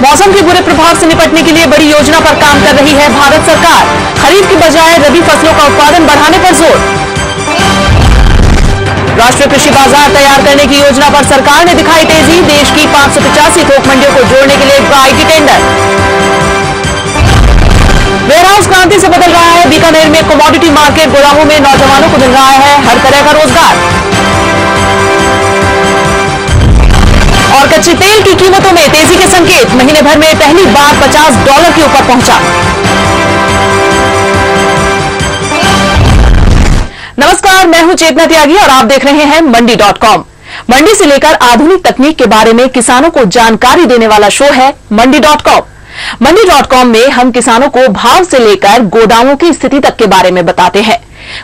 मौसम के बुरे प्रभाव से निपटने के लिए बड़ी योजना पर काम कर रही है भारत सरकार। खरीफ की बजाय रबी फसलों का उत्पादन बढ़ाने पर जोर। राष्ट्रीय कृषि बाजार तैयार करने की योजना पर सरकार ने दिखाई तेजी। देश की 585 थोक मंडियों को जोड़ने के लिए आईटी टेंडर। वेयरहाउस क्रांति से बदल रहा है बीकानेर में कमोडिटी मार्केट। गोदामों में नौजवानों को मिल रहा है हर तरह का रोजगार। और कच्चे तेल की कीमतों में तेजी के संकेत। महीने भर में पहली बार $50 के ऊपर पहुंचा। नमस्कार, मैं हूं चेतना त्यागी और आप देख रहे हैं मंडी.com। मंडी से लेकर आधुनिक तकनीक के बारे में किसानों को जानकारी देने वाला शो है मंडी.com। मंडी.com में हम किसानों को भाव से लेकर गोदामों की स्थिति तक के बारे में बताते हैं।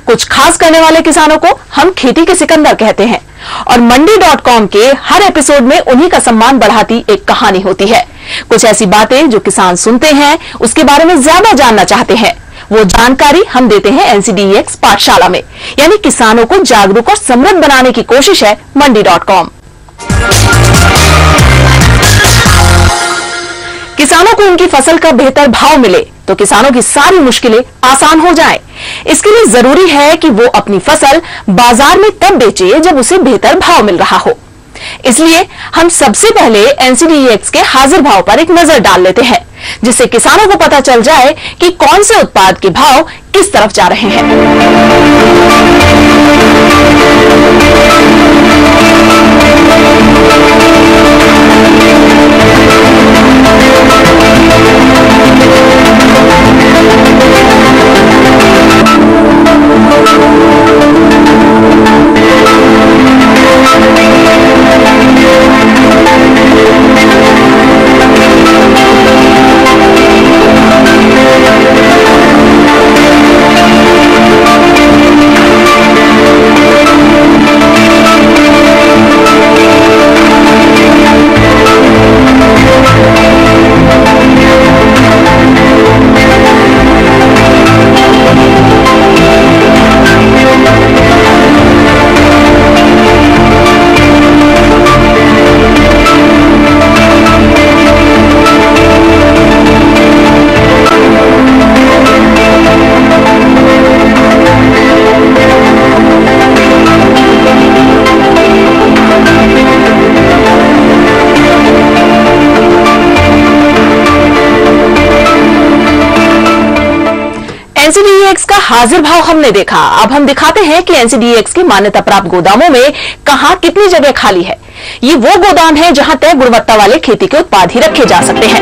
कुछ खास करने वाले किसानों को हम खेती के सिकंदर कहते हैं और मंडी.com के हर एपिसोड में उन्हीं का सम्मान बढ़ाती एक कहानी होती है। कुछ ऐसी बातें जो किसान सुनते हैं, उसके बारे में ज्यादा जानना चाहते हैं, वो जानकारी हम देते हैं NCDEX पाठशाला में। यानी किसानों को जागरूक और समृद्ध बनाने की कोशिश है मंडी.com। किसानों को उनकी फसल का बेहतर भाव मिले तो किसानों की सारी मुश्किलें आसान हो जाएं। इसके लिए जरूरी है कि वो अपनी फसल बाजार में तब बेचे जब उसे बेहतर भाव मिल रहा हो। इसलिए हम सबसे पहले NCDEX के हाजिर भाव पर एक नजर डाल लेते हैं, जिससे किसानों को पता चल जाए कि कौन से उत्पाद के भाव किस तरफ जा रहे हैं। NCDEX का हाजिर भाव हमने देखा। अब हम दिखाते हैं कि NCDEX की मान्यता प्राप्त गोदामों में कहां कितनी जगह खाली है। ये वो गोदाम है जहां तय गुणवत्ता वाले खेती के उत्पाद ही रखे जा सकते हैं।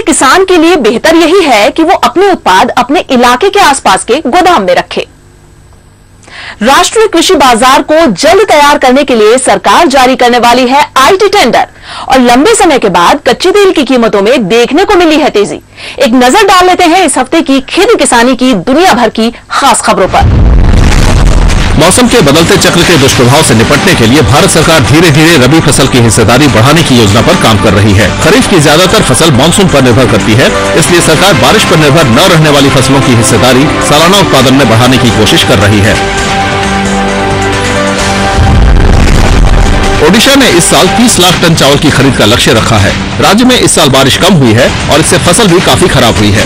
किसान के लिए बेहतर यही है कि वो अपने उत्पाद अपने इलाके के आसपास के गोदाम में रखे। राष्ट्रीय कृषि बाजार को जल्द तैयार करने के लिए सरकार जारी करने वाली है आईटी टेंडर और लंबे समय के बाद कच्चे तेल की कीमतों में देखने को मिली है तेजी। एक नजर डाल लेते हैं इस हफ्ते की खेती किसानी की दुनिया भर की खास खबरों पर। मौसम के बदलते चक्र के दुष्प्रभाव से निपटने के लिए भारत सरकार धीरे धीरे रबी फसल की हिस्सेदारी बढ़ाने की योजना पर काम कर रही है। खरीफ की ज्यादातर फसल मानसून पर निर्भर करती है, इसलिए सरकार बारिश पर निर्भर न रहने वाली फसलों की हिस्सेदारी सालाना उत्पादन में बढ़ाने की कोशिश कर रही है। ओडिशा ने इस साल 30 लाख टन चावल की खरीद का लक्ष्य रखा है। राज्य में इस साल बारिश कम हुई है और इससे फसल भी काफी खराब हुई है।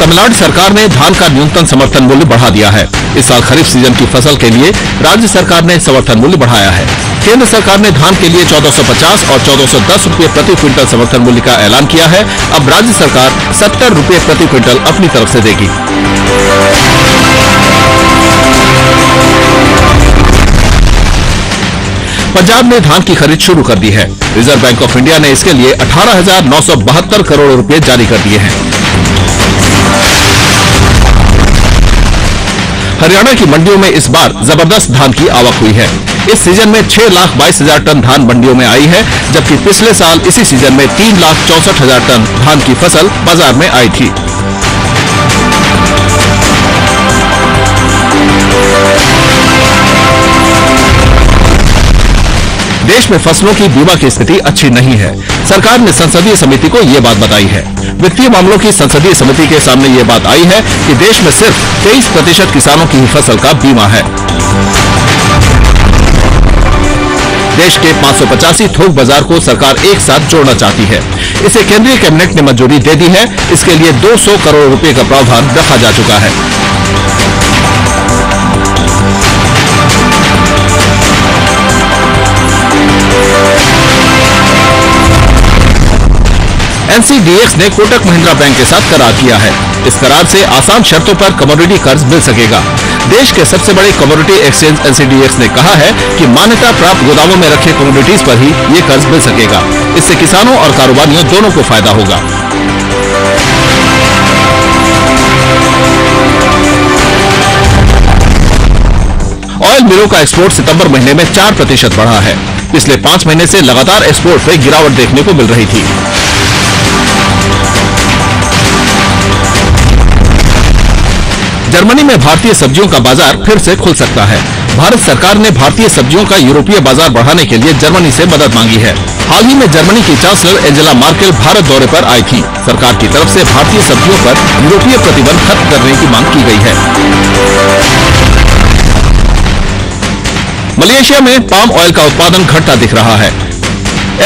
तमिलनाडु सरकार ने धान का न्यूनतम समर्थन मूल्य बढ़ा दिया है। इस साल खरीफ सीजन की फसल के लिए राज्य सरकार ने समर्थन मूल्य बढ़ाया है। केंद्र सरकार ने धान के लिए 1450 और 1410 रुपये प्रति क्विंटल समर्थन मूल्य का ऐलान किया है। अब राज्य सरकार 70 रुपये प्रति क्विंटल अपनी तरफ से देगी। पंजाब ने धान की खरीद शुरू कर दी है। रिजर्व बैंक ऑफ इंडिया ने इसके लिए 18,972 करोड़ रुपए जारी कर दिए हैं। हरियाणा की मंडियों में इस बार जबरदस्त धान की आवक हुई है। इस सीजन में 6,22,000 टन धान मंडियों में आई है, जबकि पिछले साल इसी सीजन में 3,64,000 टन धान की फसल बाजार में आई थी। देश में फसलों की बीमा की स्थिति अच्छी नहीं है। सरकार ने संसदीय समिति को ये बात बताई है। वित्तीय मामलों की संसदीय समिति के सामने ये बात आई है कि देश में सिर्फ 23% किसानों की ही फसल का बीमा है। देश के 585 थोक बाजार को सरकार एक साथ जोड़ना चाहती है। इसे केंद्रीय कैबिनेट ने मंजूरी दे दी है। इसके लिए 200 करोड़ रुपए का प्रावधान रखा जा चुका है। NCDEX ने कोटक महिंद्रा बैंक के साथ करार किया है। इस करार से आसान शर्तों पर कमोडिटी कर्ज मिल सकेगा। देश के सबसे बड़े कमोडिटी एक्सचेंज NCDEX ने कहा है कि मान्यता प्राप्त गोदामों में रखे कमोडिटीज पर ही ये कर्ज मिल सकेगा। इससे किसानों और कारोबारियों दोनों को फायदा होगा। ऑयल मिलों का एक्सपोर्ट सितंबर महीने में 4% बढ़ा है। पिछले 5 महीने से लगातार एक्सपोर्ट में गिरावट देखने को मिल रही थी। जर्मनी में भारतीय सब्जियों का बाजार फिर से खुल सकता है। भारत सरकार ने भारतीय सब्जियों का यूरोपीय बाजार बढ़ाने के लिए जर्मनी से मदद मांगी है। हाल ही में जर्मनी की चांसलर एंजेला मार्केल भारत दौरे पर आई थी। सरकार की तरफ से भारतीय सब्जियों पर यूरोपीय प्रतिबंध खत्म करने की मांग की गई है। मलेशिया में पाम ऑयल का उत्पादन घटता दिख रहा है।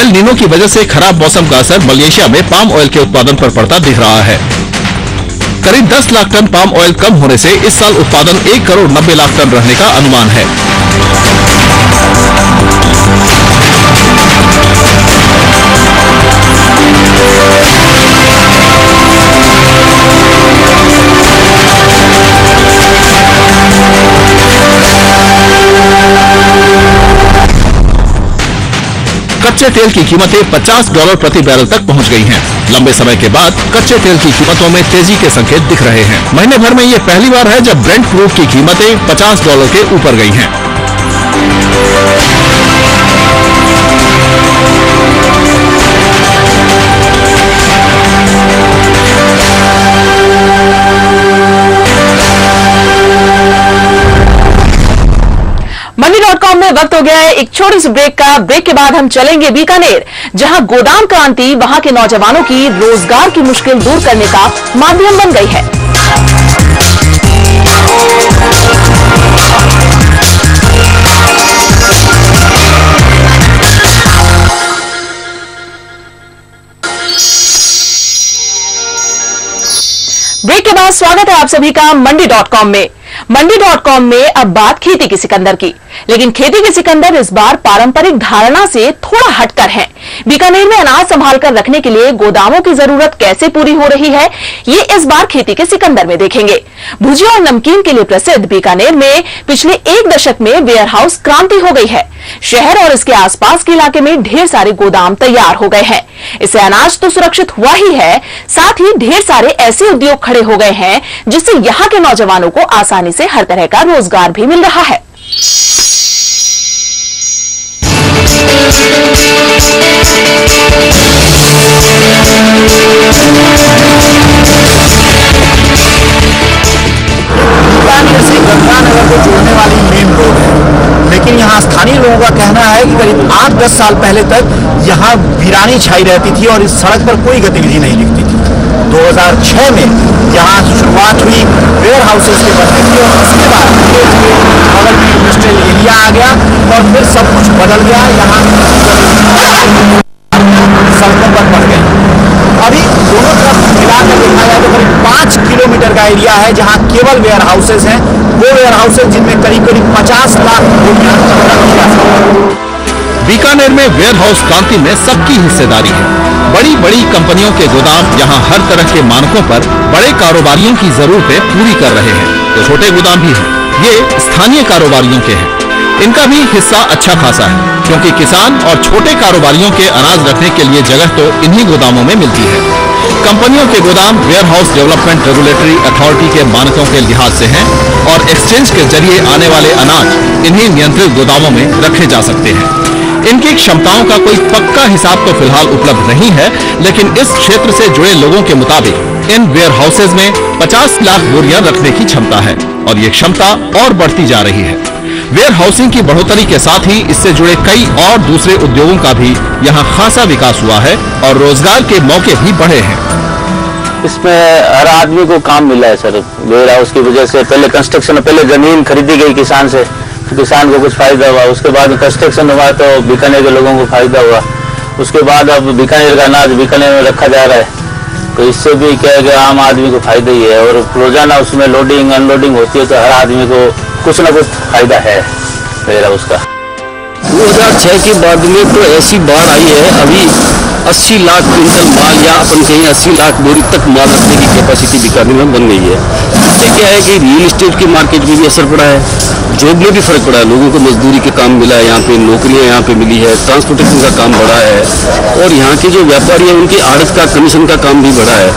एल नीनो की वजह से खराब मौसम का असर मलेशिया में पाम ऑयल के उत्पादन पर पड़ता दिख रहा है। करीब 10 लाख टन पाम ऑयल कम होने से इस साल उत्पादन 1 करोड़ 90 लाख टन रहने का अनुमान है। कच्चे तेल की कीमतें $50 प्रति बैरल तक पहुंच गई हैं। लंबे समय के बाद कच्चे तेल की कीमतों में तेजी के संकेत दिख रहे हैं। महीने भर में ये पहली बार है जब ब्रेंट क्रूड की कीमतें $50 के ऊपर गई हैं। मंडी.com में वक्त हो गया है एक छोटी सी ब्रेक का। ब्रेक के बाद हम चलेंगे बीकानेर, जहां गोदाम क्रांति वहां के नौजवानों की रोजगार की मुश्किल दूर करने का माध्यम बन गई है। ब्रेक के बाद स्वागत है आप सभी का मंडी.com में। मंडी.com में अब बात खेती के सिकंदर की, लेकिन खेती के सिकंदर इस बार पारंपरिक धारणा से थोड़ा हटकर है। बीकानेर में अनाज संभाल कर रखने के लिए गोदामों की जरूरत कैसे पूरी हो रही है, ये इस बार खेती के सिकंदर में देखेंगे। भुजिया और नमकीन के लिए प्रसिद्ध बीकानेर में पिछले 1 दशक में वेयर हाउस क्रांति हो गई है। शहर और इसके आसपास के इलाके में ढेर सारे गोदाम तैयार हो गए हैं। इससे अनाज तो सुरक्षित हुआ ही है, साथ ही ढेर सारे ऐसे उद्योग खड़े हो गए हैं जिससे यहाँ के नौजवानों को आसानी से हर तरह का रोजगार भी मिल रहा है। बीकानेर से गंगानगर को जोड़ने वाली मेन रोड है, लेकिन यहाँ स्थानीय लोगों का कहना है कि करीब 8-10 साल पहले तक यहाँ वीरानी छाई रहती थी और इस सड़क पर कोई गतिविधि नहीं दिखती थी। 2006 में यहाँ शुरुआत हुई वेयर हाउसेस के बनने की और उसके बाद बगल में इंडस्ट्रियल एरिया आ गया और फिर सब कुछ बदल गया। यहाँ सड़कों पर पड़ गए। अभी दोनों तरफ मिलाकर देखा जाए तो करीब 5 किलोमीटर का एरिया है जहां केवल वेयर हाउसेज हैं, वो वेयर हाउसेज जिनमें करीब 50 लाख बोरियां रखी जा सकती हैं। बीकानेर में वेयर हाउस क्रांति में सबकी हिस्सेदारी है। बड़ी बड़ी कंपनियों के गोदाम यहाँ हर तरह के मानकों पर बड़े कारोबारियों की जरूरतें पूरी कर रहे हैं, तो छोटे गोदाम भी हैं। ये स्थानीय कारोबारियों के हैं। इनका भी हिस्सा अच्छा खासा है, क्योंकि किसान और छोटे कारोबारियों के अनाज रखने के लिए जगह तो इन्हीं गोदामों में मिलती है। कंपनियों के गोदाम warehouse development regulatory authority के मानकों के लिहाज से हैं और एक्सचेंज के जरिए आने वाले अनाज इन्हीं नियंत्रित गोदामों में रखे जा सकते हैं। इनकी क्षमताओं का कोई पक्का हिसाब तो फिलहाल उपलब्ध नहीं है, लेकिन इस क्षेत्र से जुड़े लोगों के मुताबिक इन वेयर हाउसेज में 50 लाख बोरियां रखने की क्षमता है और ये क्षमता और बढ़ती जा रही है। वेयर हाउसिंग की बढ़ोतरी के साथ ही इससे जुड़े कई और दूसरे उद्योगों का भी यहाँ खासा विकास हुआ है और रोजगार के मौके भी बढ़े हैं। इसमें हर आदमी को काम मिला है सर। वेयर हाउस की वजह से पहले कंस्ट्रक्शन, पहले जमीन खरीदी गई किसान से, किसान को कुछ फायदा हुआ, उसके बाद कंस्ट्रक्शन हुआ तो बीकानेर के लोगों को फायदा हुआ, उसके बाद अब बीकानेर का अनाज बीकानेर में रखा जा रहा है, तो इससे भी क्या है कि आम आदमी को फायदा ही है। और रोजाना उसमें लोडिंग अनलोडिंग होती है तो हर आदमी को कुछ ना कुछ फायदा है वेयर हाउस का। 2006 के बाद में तो ऐसी बाढ़ आई है, अभी 80 लाख क्विंटल माल या अपन कहीं 80 लाख बोरी तक माल रखने की कैपेसिटी बीकानेर में बन गई है। इससे क्या है कि रियल एस्टेट की मार्केट में भी असर पड़ा है, जॉब में भी फर्क पड़ा है, लोगों को मजदूरी के काम मिला है, यहाँ पे नौकरियाँ यहाँ पे मिली है, ट्रांसपोर्टेशन का काम बढ़ा है और यहाँ के जो व्यापारी हैं उनकी आड़त का कमीशन का काम भी बढ़ा है।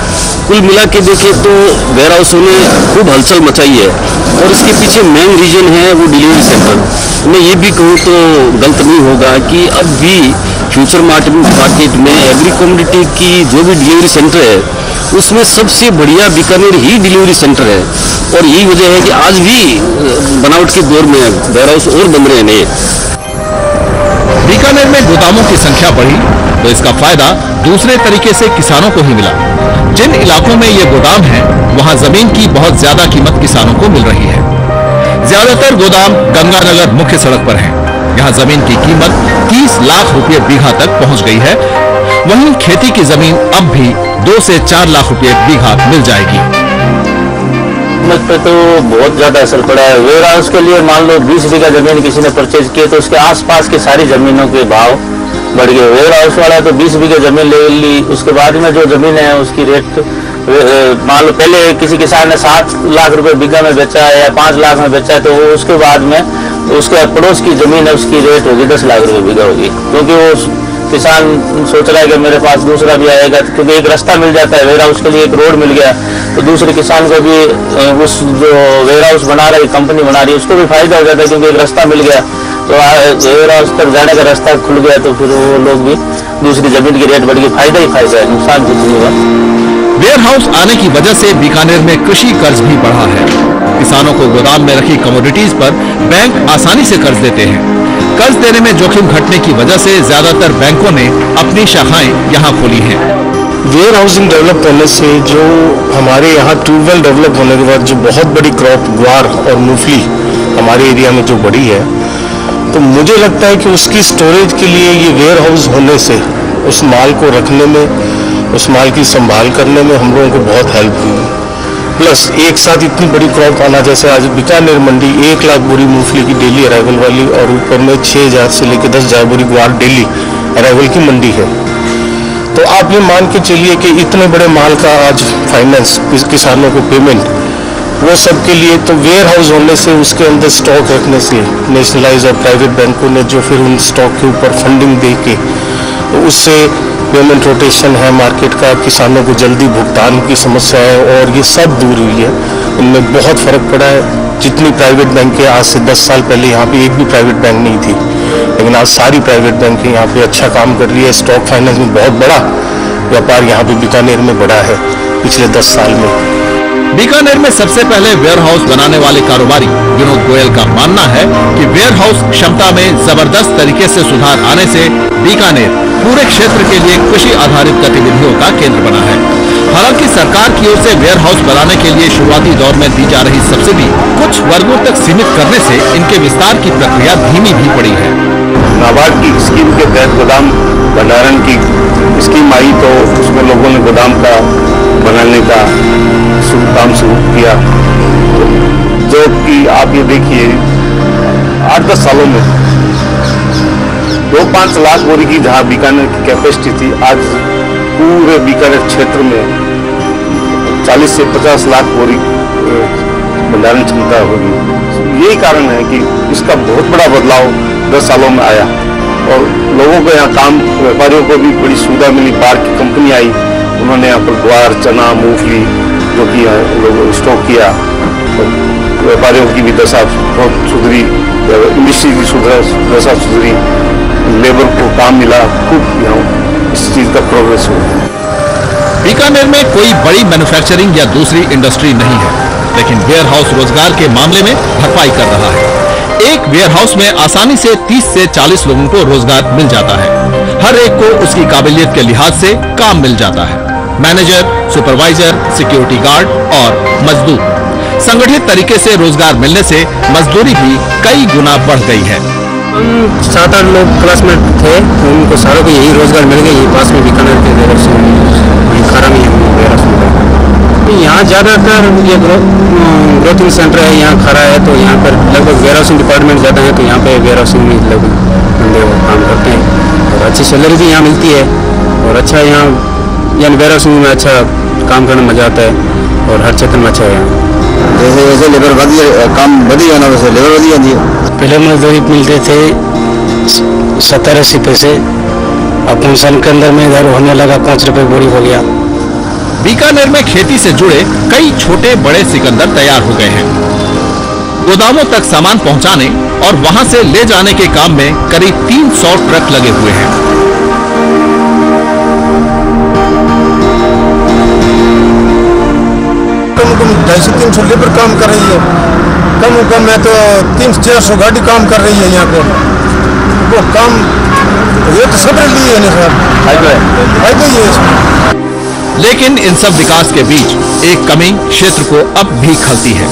कुल मिला के देखें तो वेयर हाउसों ने खूब हलचल मचाई है और इसके पीछे मेन रीजन है वो डिलीवरी सेंटर। मैं ये भी कहूँ तो गलत नहीं होगा कि अब भी फ्यूचर मार्केट में एग्री कम्युनिटी की जो भी डिलीवरी सेंटर है उसमें सबसे बढ़िया बीकानेर ही डिलीवरी सेंटर है और यही वजह है कि आज भी बनावट के दौर में वेयर हाउस और बन रहे हैं नए। बीकानेर में गोदामों की संख्या बढ़ी तो इसका फायदा दूसरे तरीके से किसानों को ही मिला। जिन इलाकों में ये गोदाम है वहां जमीन की बहुत ज्यादा कीमत किसानों को मिल रही है। ज्यादातर गोदाम गंगानगर मुख्य सड़क पर हैं। यहाँ जमीन की कीमत 30 लाख रुपए बीघा तक पहुंच गई है। वहीं खेती की जमीन अब भी 2 से 4 लाख रुपए बीघा मिल जाएगी। कीमत पे तो बहुत ज्यादा असर पड़ा है। वेयर हाउस के लिए मान लो 20 बीघा जमीन किसी ने परचेज की तो उसके आसपास की सारी जमीनों के भाव बढ़ गए। वेयर हाउस वाला तो 20 बीघा जमीन ले ली, उसके बाद में जो जमीन है उसकी रेट मान लो पहले किसी किसान ने 7 लाख रुपए बीघा में बेचा है या 5 लाख में बेचा है तो उसके बाद में उसके पड़ोस की जमीन है उसकी रेट होगी 10 लाख रुपए बीघा होगी, क्योंकि वो किसान सोच रहा है कि मेरे पास दूसरा भी आएगा, क्योंकि एक रास्ता मिल जाता है। वेयर हाउस के लिए एक रोड मिल गया तो दूसरे किसान को भी उस जो वेयर हाउस बना रही कंपनी बना रही है उसको भी फायदा हो जाता है, क्योंकि एक रास्ता मिल गया तो वेयर हाउस तक जाने का रास्ता खुल गया तो फिर वो लोग भी दूसरी जमीन की रेट बढ़ गई, फायदा ही फायदा है, नुकसान कुछ नहीं हुआ। वेयर हाउस आने की वजह से बीकानेर में कृषि कर्ज भी बढ़ा है। किसानों को गोदाम में रखी कमोडिटीज पर बैंक आसानी से कर्ज देते हैं। कर्ज देने में जोखिम घटने की वजह से ज्यादातर बैंकों ने अपनी शाखाएं यहाँ खोली हैं। वेयर हाउसिंग डेवलप होने से जो हमारे यहाँ ट्यूबवेल डेवलप होने के बाद जो बहुत बड़ी क्रॉप ग्वार और मूंगफली हमारे एरिया में जो बढ़ी है, तो मुझे लगता है कि उसकी स्टोरेज के लिए ये वेयर हाउस होने से उस माल को रखने में, उस माल की संभाल करने में हम लोगों को बहुत हेल्प हुई। प्लस एक साथ इतनी बड़ी क्रॉप आना, जैसे आज बीकानेर मंडी 1 लाख बोरी मूंगफली की डेली अराइवल वाली और ऊपर में 6,000 से लेकर 10,000 बोरी ग्वार डेली अराइवल की मंडी है। तो आप ये मान के चलिए कि इतने बड़े माल का आज फाइनेंस किसानों को पेमेंट, वो सब के लिए तो वेयर हाउस होने से उसके अंदर स्टॉक रखने से नेशनलाइज और प्राइवेट बैंकों ने जो फिर उन स्टॉक के ऊपर फंडिंग दे के तो उससे पेमेंट रोटेशन है मार्केट का, किसानों को जल्दी भुगतान की समस्या है और ये सब दूर हुई है। इनमें बहुत फर्क पड़ा है। जितनी प्राइवेट बैंकें आज से 10 साल पहले यहाँ पे एक भी प्राइवेट बैंक नहीं थी, लेकिन आज सारी प्राइवेट बैंकें यहाँ पे अच्छा काम कर रही है। स्टॉक फाइनेंस में बहुत बड़ा व्यापार यहाँ पे बीकानेर में बढ़ा है पिछले 10 साल में। बीकानेर में सबसे पहले वेयर हाउस बनाने वाले कारोबारी विनोद गोयल का मानना है कि वेयर हाउस क्षमता में जबरदस्त तरीके से सुधार आने से बीकानेर पूरे क्षेत्र के लिए कृषि आधारित गतिविधियों का केंद्र बना है। हालांकि सरकार की ओर से वेयर हाउस बनाने के लिए शुरुआती दौर में दी जा रही सब्सिडी कुछ वर्गों तक सीमित करने से इनके विस्तार की प्रक्रिया धीमी भी पड़ी है। नाबार्ड की स्कीम के तहत गोदाम भंडारण की स्कीम आई तो उसमें लोगों ने गोदाम का बनाने का काम शुरू किया, जो कि आप ये देखिए 8-10 सालों में 2-5 लाख बोरी की जहाँ बीकानेर की कैपेसिटी थी, आज पूरे बीकानेर क्षेत्र में 40 से 50 लाख बोरी भंडारण क्षमता होगी। यही कारण है कि इसका बहुत बड़ा बदलाव 10 सालों में आया और लोगों को यहाँ काम, व्यापारियों को भी बड़ी सुविधा मिली। पार्क की कंपनी आई, उन्होंने यहाँ पर ग्वार, चना, मूंगफली जो कि लोगों स्टॉक किया, व्यापारियों की भी दशा बहुत सुधरी, इंडस्ट्री की दशा सुधरी, लेबर को काम मिला, खूब यहाँ इस चीज का प्रोग्रेस हुआ। बीकानेर में कोई बड़ी मैन्युफैक्चरिंग या दूसरी इंडस्ट्री नहीं है, लेकिन वेयर हाउस रोजगार के मामले में भरपाई कर रहा है। एक वेयर हाउस में आसानी से 30 से 40 लोगों को रोजगार मिल जाता है। हर एक को उसकी काबिलियत के लिहाज से काम मिल जाता है। मैनेजर, सुपरवाइजर, सिक्योरिटी गार्ड और मजदूर। संगठित तरीके से रोजगार मिलने से मजदूरी भी कई गुना बढ़ गई है। 7-8 लोग क्लासमेट थे, उनको सारों को यही रोजगार मिल गया। ये पास में बीकानेर के वेयर हाउस में खरा में वेयर हाउस में यहाँ ज़्यादातर ये ग्रोथिंग सेंटर है, यहाँ खरा है, तो यहाँ पर लगभग वेयर हाउसिंग डिपार्टमेंट ज़्यादा है, तो यहाँ पे वेयर हाउसिंग में लगभग बंदे काम करते हैं और अच्छी सैलरी भी यहाँ मिलती है और अच्छा यहाँ यानी वेयर हाउसिंग में अच्छा काम करने में मजा आता है और हर क्षेत्र में अच्छा है यहाँ। जैसे जैसे लेबर बढ़ी, काम बढ़ी है ना, वैसे लेबर बढ़ी जाती है। पहले मजदूरी मिलते थे 70-80 पैसे, अब 5 साल के अंदर में इधर होने लगा 5 रुपये बोरी हो गया। बीकानेर में खेती से जुड़े कई छोटे बड़े सिकंदर तैयार हो गए हैं। गोदामों तक सामान पहुंचाने और वहां से ले जाने के काम में करीब 300 ट्रक लगे हुए हैं। कम 250-300 लेबर काम कर रही है, कम में तो 300-400 गाड़ी काम कर रही है यहाँ पे। वो काम ये तो सब लिए है ना सर, फायदा ही है इसमें। लेकिन इन सब विकास के बीच एक कमी क्षेत्र को अब भी खलती है।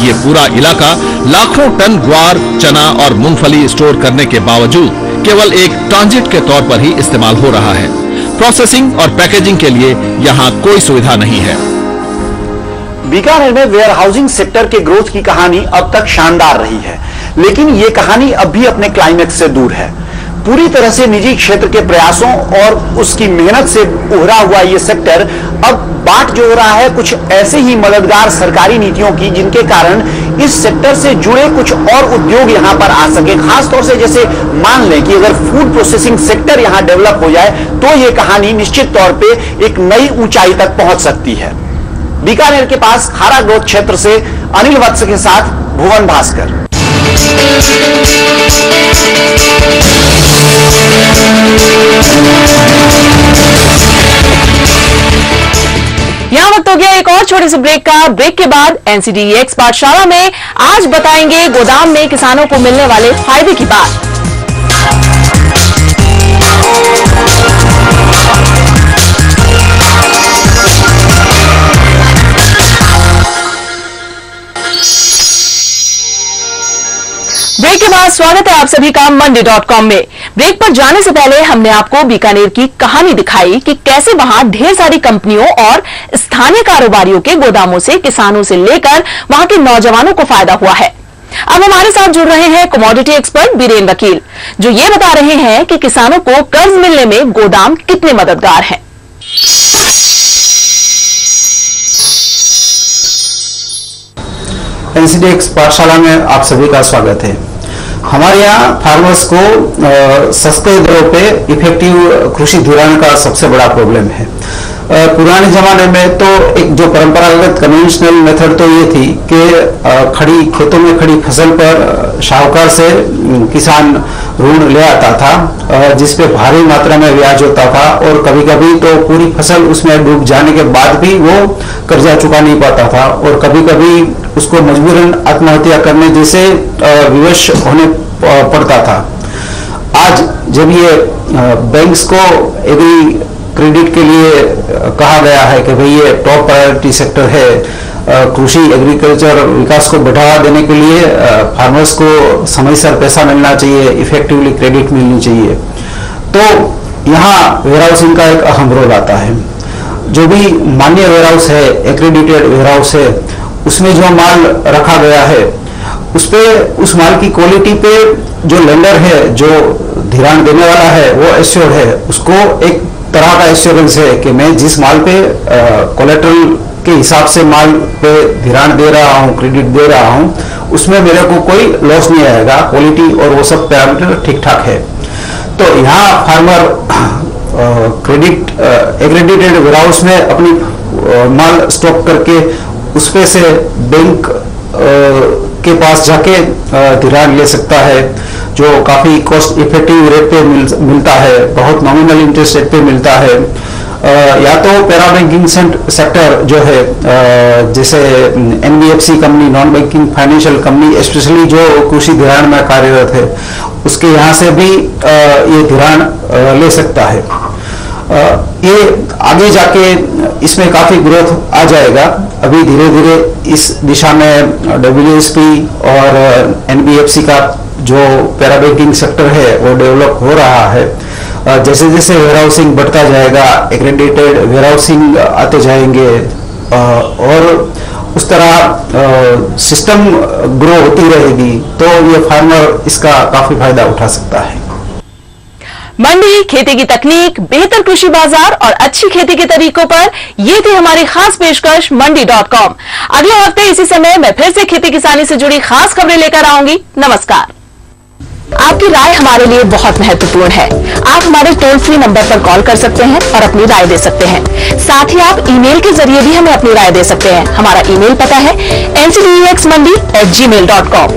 ये पूरा इलाका लाखों टन ग्वार, चना और मूंगफली स्टोर करने के बावजूद केवल एक ट्रांजिट के तौर पर ही इस्तेमाल हो रहा है। प्रोसेसिंग और पैकेजिंग के लिए यहाँ कोई सुविधा नहीं है। बीकानेर में वेयर हाउसिंग सेक्टर के ग्रोथ की कहानी अब तक शानदार रही है, लेकिन ये कहानी अब भी अपने क्लाइमेक्स से दूर है। पूरी तरह से निजी क्षेत्र के प्रयासों और उसकी मेहनत से उभरा हुआ ये सेक्टर अब बाट जो हो रहा है कुछ ऐसे ही मददगार सरकारी नीतियों की, जिनके कारण इस सेक्टर से जुड़े कुछ और उद्योग यहां पर आ सके। खासतौर से जैसे मान लें कि अगर फूड प्रोसेसिंग सेक्टर यहां डेवलप हो जाए तो ये कहानी निश्चित तौर पे एक नई ऊंचाई तक पहुंच सकती है। बीकानेर के पास खारा ग्रोथ क्षेत्र से अनिल वत्स के साथ भुवन भास्कर। यहाँ वक्त हो गया एक और छोटे से ब्रेक का। ब्रेक के बाद NCDEX पाठशाला में आज बताएंगे गोदाम में किसानों को मिलने वाले फायदे की बात। ब्रेक के बाद स्वागत है आप सभी का मंडी.com में। ब्रेक पर जाने से पहले हमने आपको बीकानेर की कहानी दिखाई कि कैसे वहां ढेर सारी कंपनियों और स्थानीय कारोबारियों के गोदामों से किसानों से लेकर वहां के नौजवानों को फायदा हुआ है। अब हमारे साथ जुड़ रहे हैं कमोडिटी एक्सपर्ट बीरेन वकील, जो ये बता रहे हैं कि किसानों को कर्ज मिलने में गोदाम कितने मददगार हैं। NCDEX पाठशाला में आप सभी का स्वागत है। हमारे यहाँ फार्मर्स को सस्ते दरों पे इफेक्टिव कृषि दिलाने का सबसे बड़ा प्रॉब्लम है। पुराने जमाने में तो एक जो परंपरागत कन्वेंशनल मेथड तो ये थी कि खेतों में खड़ी फसल पर साहूकार से किसान ऋण ले आता था, जिसपे भारी मात्रा में ब्याज होता था और कभी कभी तो पूरी फसल उसमें डूब जाने के बाद भी वो कर्जा चुका नहीं पाता था और कभी कभी उसको मजबूरन आत्महत्या करने जैसे विवश होने पड़ता था। आज जब ये बैंक्स को एग्री क्रेडिट के लिए कहा गया है कि भाई ये टॉप प्रायोरिटी सेक्टर है, कृषि एग्रीकल्चर विकास को बढ़ावा देने के लिए फार्मर्स को समय सर पैसा मिलना चाहिए, इफेक्टिवली क्रेडिट मिलनी चाहिए, तो यहाँ वेयरहाउसिंग का एक अहम रोल आता है। जो भी मान्य वेयरहाउस है, एक्रेडिटेड वेयरहाउस है, उसमें जो माल रखा गया है उस माल की क्वालिटी पे जो लेंडर है, जो धिराण देने वाला है, वो एश्योर्ड है। उसको एक तरह का एश्योरेंस है कि मैं जिस माल पे कोलेटरल के हिसाब से माल पे धिराण दे रहा हूँ, क्रेडिट दे रहा हूँ, उसमें मेरे को कोई लॉस नहीं आएगा, क्वालिटी और वो सब पैरामीटर ठीक ठाक है। तो यहाँ फार्मर क्रेडिट एक्रेडिटेड वेयरहाउस में अपनी माल स्टॉक करके उस पे से बैंक के पास जाके धिराण ले सकता है, जो काफ़ी कॉस्ट इफेक्टिव रेट पे मिलता है, बहुत नॉमिनल इंटरेस्ट रेट पे मिलता है। या तो पैरा बैंकिंग सेक्टर जो है, जैसे NBFC company, non banking financial company, specially जो कृषि धिराण में कार्यरत है, उसके यहाँ से भी ये धिराण ले सकता है। ये आगे जाके इसमें काफ़ी ग्रोथ आ जाएगा। अभी धीरे धीरे इस दिशा में WSP और NBFC का जो पैरा बैंकिंग सेक्टर है वो डेवलप हो रहा है। जैसे जैसे वेयरहाउसिंग बढ़ता जाएगा, एक्रेडिटेड वेयरहाउसिंग आते जाएंगे और उस तरह सिस्टम ग्रो होती रहेगी, तो ये फार्मर इसका काफ़ी फायदा उठा सकता है। मंडी, खेती की तकनीक, बेहतर कृषि बाजार और अच्छी खेती के तरीकों पर ये थी हमारी खास पेशकश मंडी.com। अगले हफ्ते इसी समय मैं फिर से खेती किसानी से जुड़ी खास खबरें लेकर आऊंगी। नमस्कार। आपकी राय हमारे लिए बहुत महत्वपूर्ण है। आप हमारे टोल फ्री नंबर पर कॉल कर सकते हैं और अपनी राय दे सकते हैं। साथ ही आप ईमेल के जरिए भी हमें अपनी राय दे सकते हैं। हमारा ईमेल पता है ncdexmandi@gmail.com।